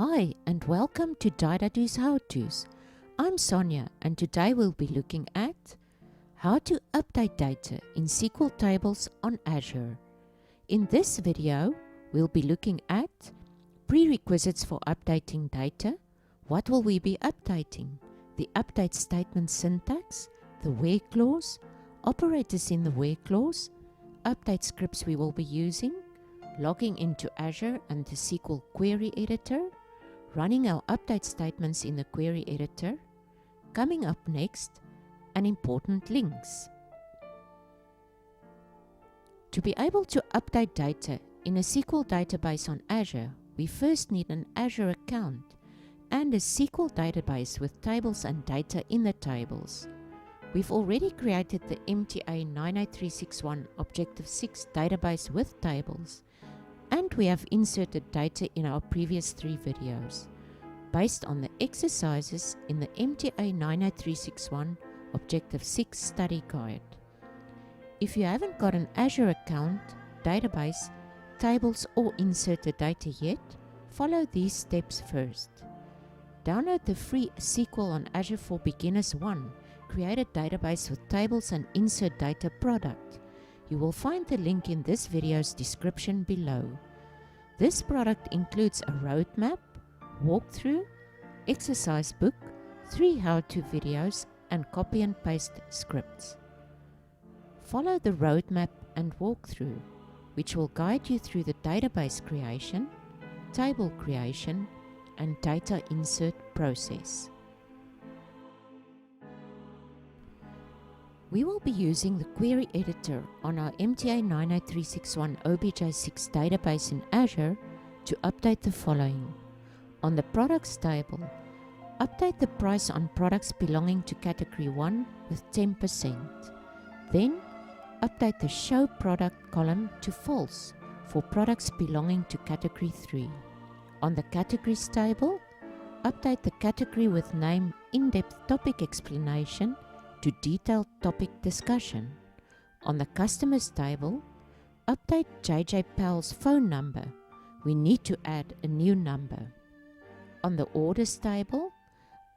Hi and welcome to Dida-Do's How-Tos. I'm Sonia and today we'll be looking at how to update data in SQL tables on Azure. In this video, we'll be looking at prerequisites for updating data, what will we be updating, the update statement syntax, the where clause, operators in the where clause, update scripts we will be using, logging into Azure and the SQL Query editor, running our update statements in the query editor, coming up next, and important links. To be able to update data in a SQL database on Azure, we first need an Azure account and a SQL database with tables and data in the tables. We've already created the MTA 98361 Objective 6 database with tables, and we have inserted data in our previous 3 videos based on the exercises in the MTA 98361 Objective 6 study guide. If you haven't got an Azure account, database, tables or inserted data yet, follow these steps first. Download the free SQL on Azure for Beginners 1, create a database with tables and insert data product. You will find the link in this video's description below. This product includes a roadmap, walkthrough, exercise book, 3 how-to videos, and copy and paste scripts. Follow the roadmap and walkthrough, which will guide you through the database creation, table creation, and data insert process. We will be using the query editor on our MTA 98361 OBJ6 database in Azure to update the following. On the products table, update the price on products belonging to category 1 with 10%. Then, update the show product column to false for products belonging to category 3. On the categories table, update the category with name in-depth topic explanation to detailed topic discussion. On the customers table, update JJ Powell's phone number. We need to add a new number. On the orders table,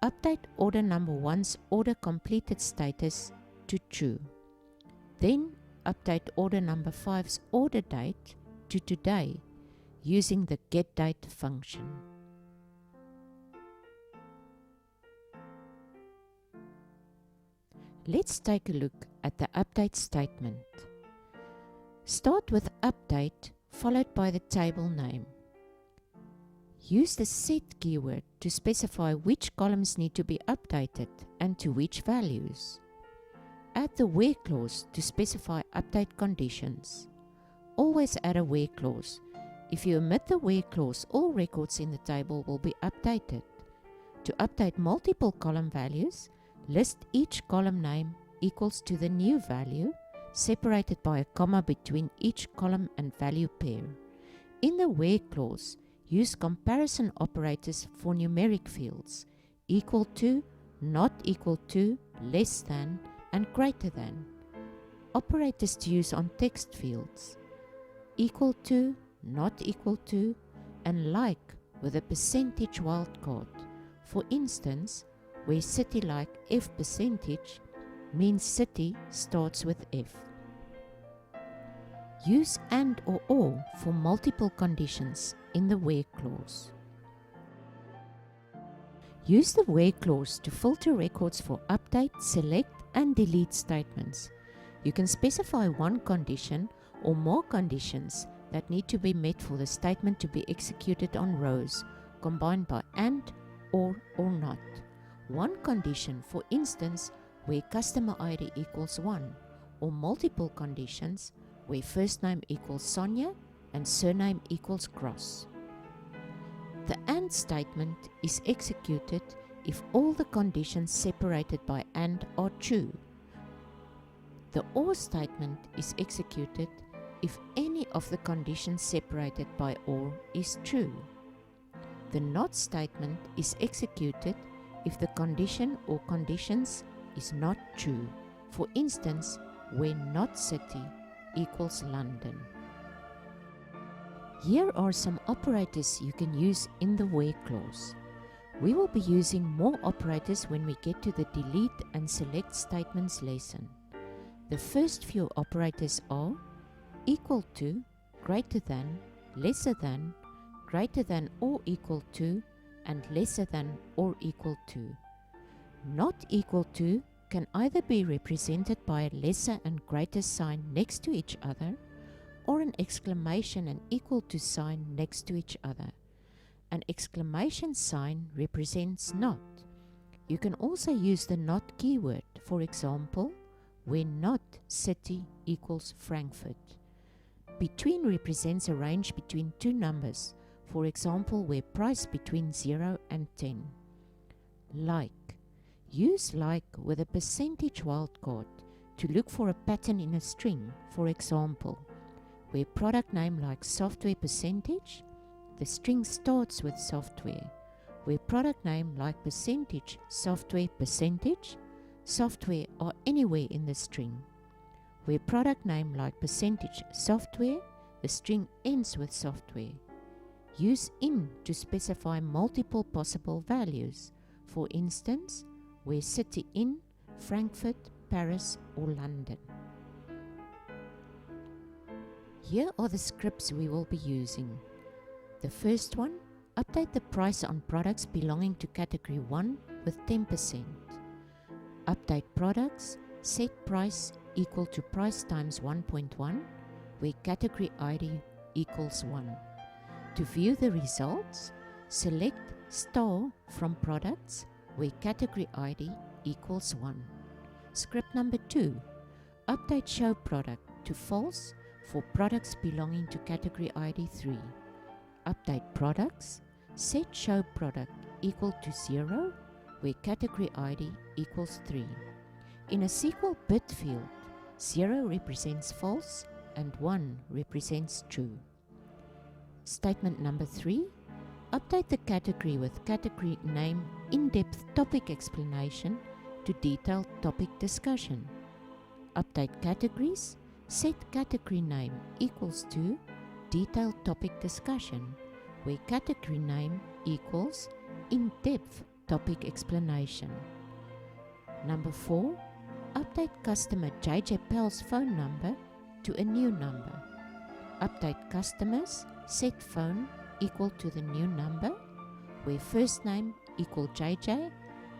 update order number 1's order completed status to true. Then update order number 5's order date to today using the getDate function. Let's take a look at the update statement. Start with update followed by the table name. Use the set keyword to specify which columns need to be updated and to which values. Add the where clause to specify update conditions. Always add a where clause. If you omit the where clause, all records in the table will be updated. To update multiple column values, list each column name equals to the new value, separated by a comma between each column and value pair. In the where clause, use comparison operators for numeric fields, equal to, not equal to, less than, and greater than. Operators to use on text fields, equal to, not equal to, and like with a percentage wildcard. For instance, where city like F percentage means city starts with F. Use and or for multiple conditions in the where clause. Use the where clause to filter records for update, select, and delete statements. You can specify one condition or more conditions that need to be met for the statement to be executed on rows, combined by and or not. One condition, for instance, where customer ID equals 1, or multiple conditions where first name equals Sonia and surname equals Gross. The AND statement is executed if all the conditions separated by AND are true. The OR statement is executed if any of the conditions separated by OR is true. The NOT statement is executed if the condition or conditions is not true. For instance, where not city equals London. Here are some operators you can use in the where clause. We will be using more operators when we get to the delete and select statements lesson. The first few operators are equal to, greater than, lesser than, greater than or equal to, and lesser than or equal to. Not equal to can either be represented by a lesser and greater sign next to each other, or an exclamation and equal to sign next to each other. An exclamation sign represents not. You can also use the not keyword, for example, where not city equals Frankfurt. Between represents a range between two numbers, for example, where price between 0 and 10. Like. Use like with a percentage wildcard to look for a pattern in a string, for example, where product name like software percentage, the string starts with software, where product name like percentage, software percentage, software are anywhere in the string. Where product name like percentage, software, the string ends with software. Use in to specify multiple possible values, for instance, where city in, Frankfurt, Paris, or London. Here are the scripts we will be using. The first one, update the price on products belonging to category 1 with 10%. Update products, set price equal to price times 1.1, where category ID equals 1. To view the results, select star from products, where category ID equals 1. Script number 2, update show product to false for products belonging to category ID 3. Update products, set show product equal to 0, where category ID equals 3. In a SQL bit field, 0 represents false and 1 represents true. Statement number 3, update the category with category name in-depth topic explanation to detailed topic discussion. Update categories, set category name equals to detailed topic discussion, where category name equals in-depth topic explanation. Number 4, update customer JJ Pell's phone number to a new number. Update customers, set phone equal to the new number, where first name equal JJ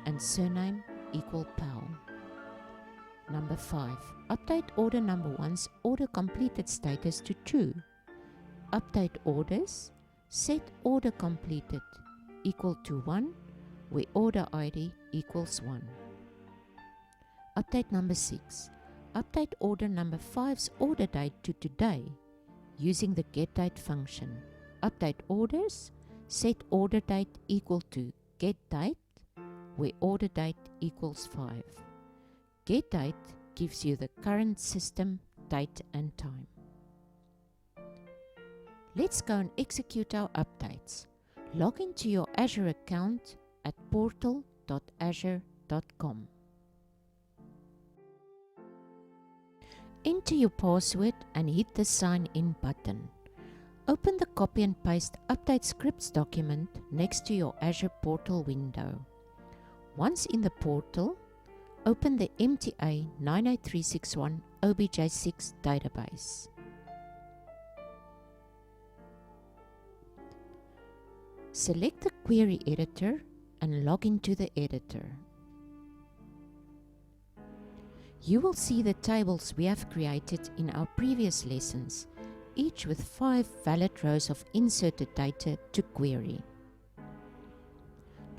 and surname equal Pell. Number 5, update order number 1's order completed status to true. Update orders, set order completed equal to 1, where order ID equals 1. Update number 6, update order number 5's order date to today using the getDate function. Update orders, set order date equal to getDate, where order date equals 5. GetDate gives you the current system date and time. Let's go and execute our updates. Log into your Azure account at portal.azure.com. Enter your password and hit the sign in button. Open the copy and paste update scripts document next to your Azure portal window. Once in the portal, open the MTA 98361 OBJ6 database. Select the query editor and log into the editor. You will see the tables we have created in our previous lessons, each with 5 valid rows of inserted data to query.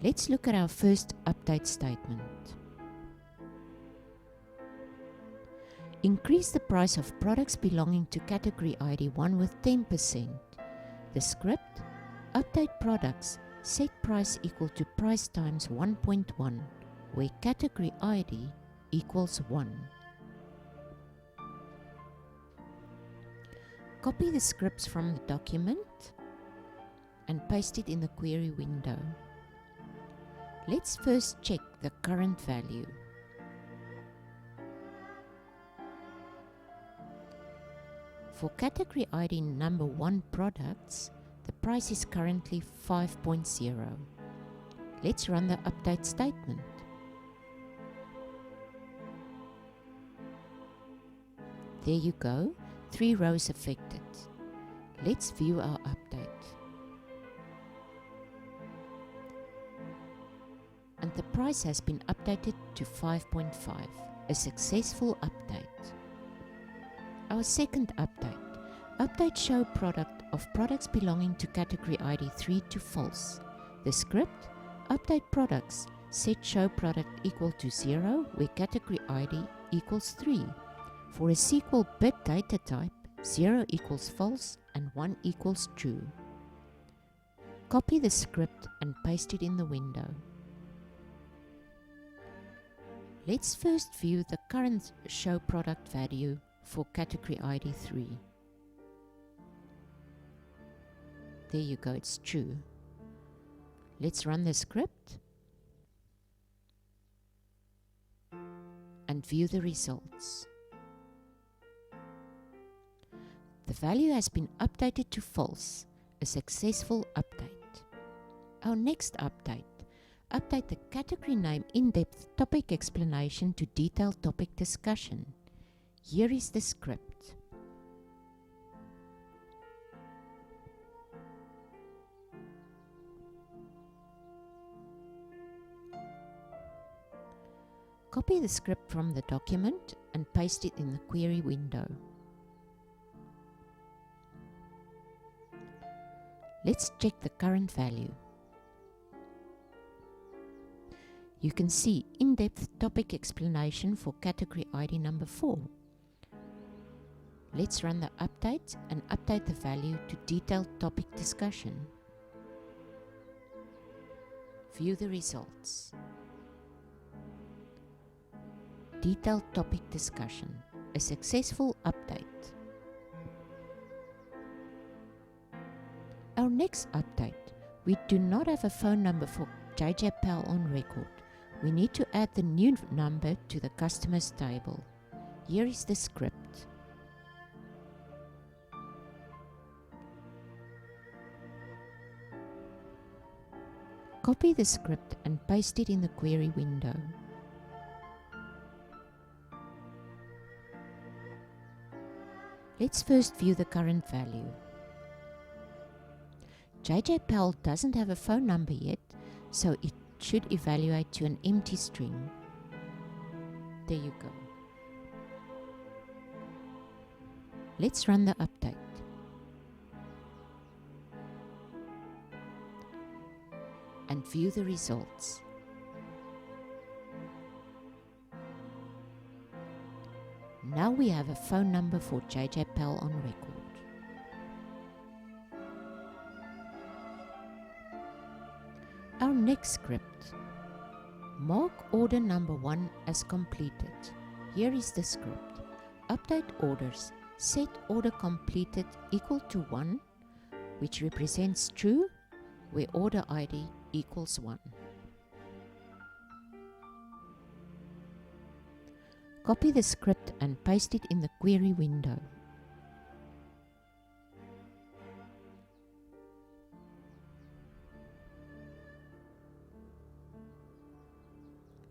Let's look at our first update statement. Increase the price of products belonging to category ID 1 with 10%. The script, update products, set price equal to price times 1.1, where category ID equals 1. Copy the scripts from the document and paste it in the query window. Let's first check the current value. For category ID number 1 products, the price is currently 5.0. Let's run the update statement. There you go, 3 rows affected. Let's view our update. And the price has been updated to 5.5, a successful update. Our second update show product of products belonging to category ID 3 to false. The script, update products, set show product equal to 0 where category ID equals 3. For a SQL bit data type, 0 equals false and 1 equals true. Copy the script and paste it in the window. Let's first view the current show product value for category ID 3. There you go, it's true. Let's run the script and view the results. The value has been updated to false, a successful update. Our next update the category name in-depth topic explanation to detailed topic discussion. Here is the script. Copy the script from the document and paste it in the query window. Let's check the current value. You can see in-depth topic explanation for category ID number 4. Let's run the update and update the value to detailed topic discussion. View the results. Detailed topic discussion, a successful update. Our next update, we do not have a phone number for JJ Pal on record. We need to add the new number to the customers table. Here is the script. Copy the script and paste it in the query window. Let's first view the current value. JJ Pal doesn't have a phone number yet, so it should evaluate to an empty string. There you go. Let's run the update. And view the results. Now we have a phone number for JJ Pal on record. Our next script. Mark order number 1 as completed. Here is the script. Update orders. Set order completed equal to 1, which represents true, where order ID equals 1. Copy the script and paste it in the query window.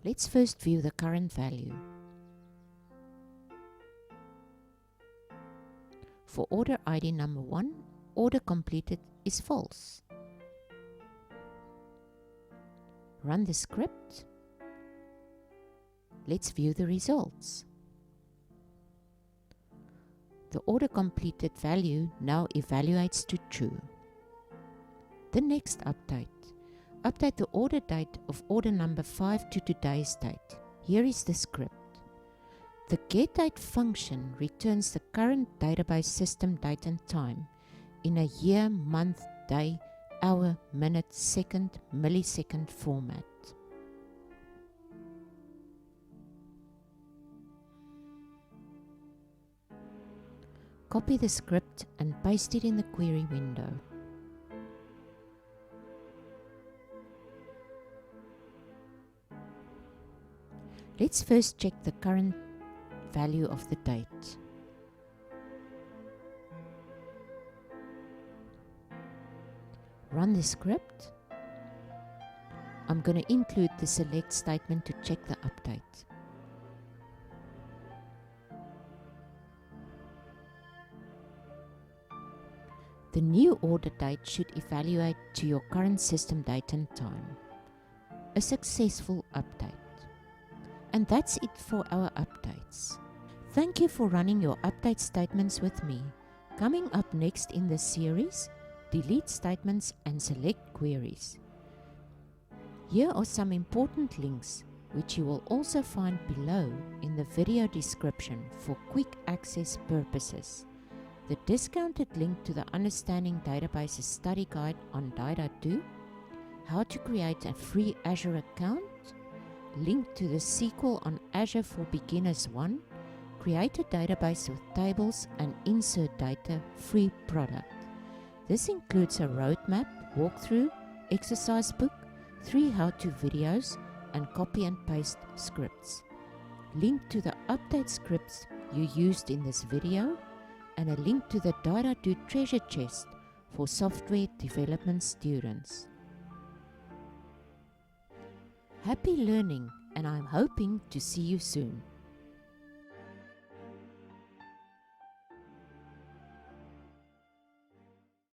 Let's first view the current value. For order ID number 1, order completed is false. Run the script. Let's view the results. The order completed value now evaluates to true. The next update. Update the order date of order number 5 to today's date. Here is the script. The getDate function returns the current database system date and time in a year, month, day, hour, minute, second, millisecond format. Copy the script and paste it in the query window. Let's first check the current value of the date. Run the script. I'm going to include the select statement to check the update. The new order date should evaluate to your current system date and time. A successful update. And that's it for our updates. Thank you for running your update statements with me. Coming up next in this series, delete statements and select queries. Here are some important links which you will also find below in the video description for quick access purposes. The discounted link to the Understanding Databases study guide on Dida-Do, how to create a free Azure account, link to the SQL on Azure for Beginners 1, create a database with tables and insert data free product. This includes a roadmap, walkthrough, exercise book, 3 how-to videos, and copy and paste scripts. Link to the update scripts you used in this video, and a link to the Dida-Do treasure chest for software development students. Happy learning, and I'm hoping to see you soon.